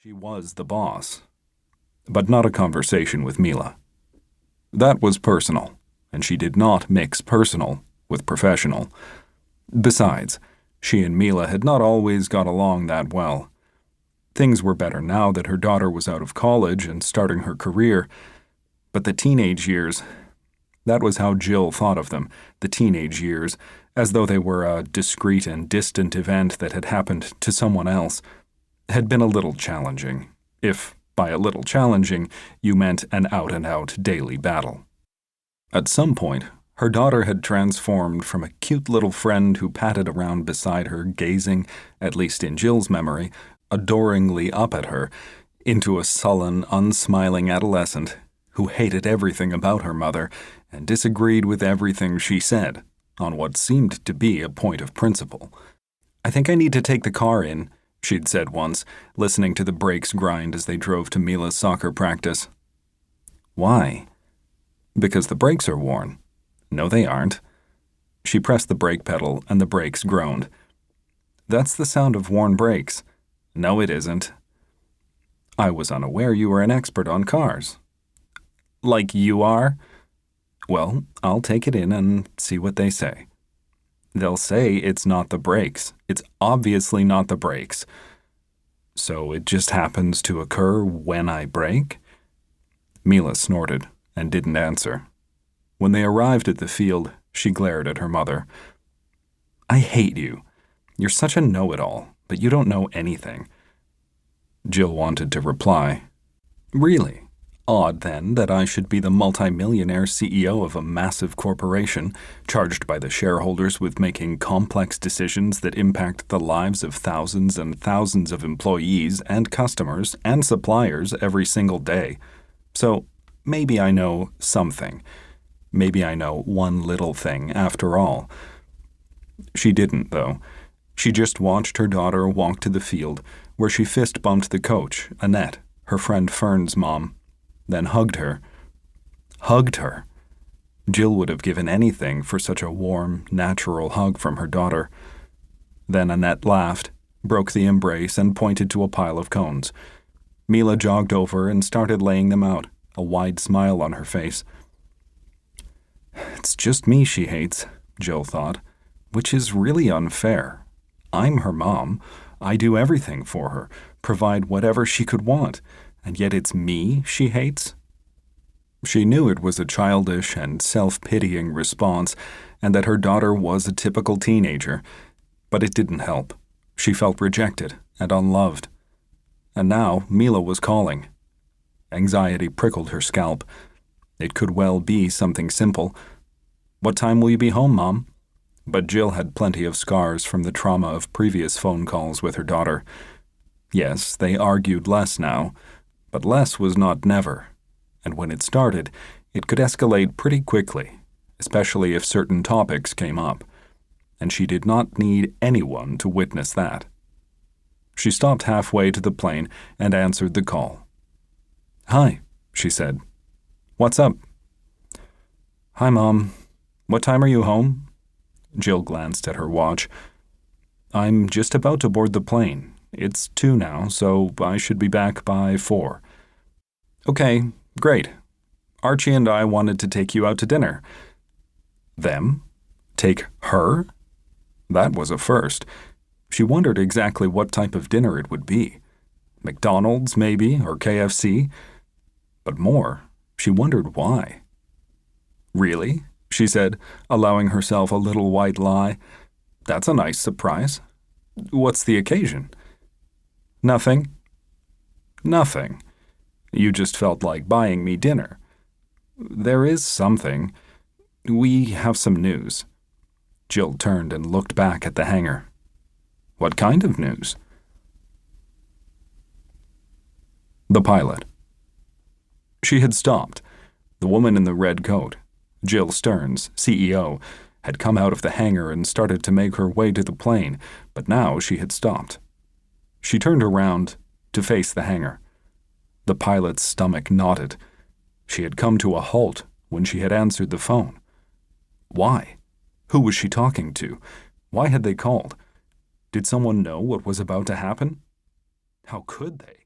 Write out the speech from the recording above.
She was the boss, but not a conversation with Mila. That was personal, and she did not mix personal with professional. Besides, she and Mila had not always got along that well. Things were better now that her daughter was out of college and starting her career, but the teenage years, that was how Jill thought of them, the teenage years, as though they were a discrete and distant event that had happened to someone else, had been a little challenging, if by a little challenging you meant an out-and-out daily battle. At some point, her daughter had transformed from a cute little friend who patted around beside her, gazing, at least in Jill's memory, adoringly up at her, into a sullen, unsmiling adolescent who hated everything about her mother and disagreed with everything she said, on what seemed to be a point of principle. "I think I need to take the car in," she'd said once, listening to the brakes grind as they drove to Mila's soccer practice. "Why?" "Because the brakes are worn." "No, they aren't." She pressed the brake pedal and the brakes groaned. "That's the sound of worn brakes." "No, it isn't." "I was unaware you were an expert on cars." "Like you are?" "Well, I'll take it in and see what they say." "They'll say it's not the brakes. It's obviously not the brakes." "So it just happens to occur when I brake?" Mila snorted and didn't answer. When they arrived at the field, she glared at her mother. "I hate you. You're such a know-it-all, but you don't know anything." Jill wanted to reply. "Really? Odd, then, that I should be the multimillionaire CEO of a massive corporation, charged by the shareholders with making complex decisions that impact the lives of thousands and thousands of employees and customers and suppliers every single day. So maybe I know something. Maybe I know one little thing, after all." She didn't, though. She just watched her daughter walk to the field, where she fist-bumped the coach, Annette, her friend Fern's mom, then hugged her. Hugged her. Jill would have given anything for such a warm, natural hug from her daughter. Then Annette laughed, broke the embrace, and pointed to a pile of cones. Mila jogged over and started laying them out, a wide smile on her face. "It's just me she hates," Jill thought, "which is really unfair. I'm her mom. I do everything for her, provide whatever she could want, and yet it's me she hates?" She knew it was a childish and self-pitying response, and that her daughter was a typical teenager, but it didn't help. She felt rejected and unloved. And now Mila was calling. Anxiety prickled her scalp. It could well be something simple. "What time will you be home, Mom?" But Jill had plenty of scars from the trauma of previous phone calls with her daughter. Yes, they argued less now, but less was not never, and when it started, it could escalate pretty quickly, especially if certain topics came up, and she did not need anyone to witness that. She stopped halfway to the plane and answered the call. "Hi," she said. "What's up?" "Hi, Mom. What time are you home?" Jill glanced at her watch. "I'm just about to board the plane. It's 2 now, so I should be back by 4. "Okay, great. Archie and I wanted to take you out to dinner." Them? Take her? That was a first. She wondered exactly what type of dinner it would be. McDonald's, maybe, or KFC? But more, she wondered why. "Really?" she said, allowing herself a little white lie. "That's a nice surprise. What's the occasion?" "Nothing." "Nothing. You just felt like buying me dinner." "There is something. We have some news." Jill turned and looked back at the hangar. "What kind of news?" The pilot. She had stopped. The woman in the red coat, Jill Stearns, CEO, had come out of the hangar and started to make her way to the plane, but now she had stopped. She turned around to face the hangar. The pilot's stomach knotted. She had come to a halt when she had answered the phone. Why? Who was she talking to? Why had they called? Did someone know what was about to happen? How could they?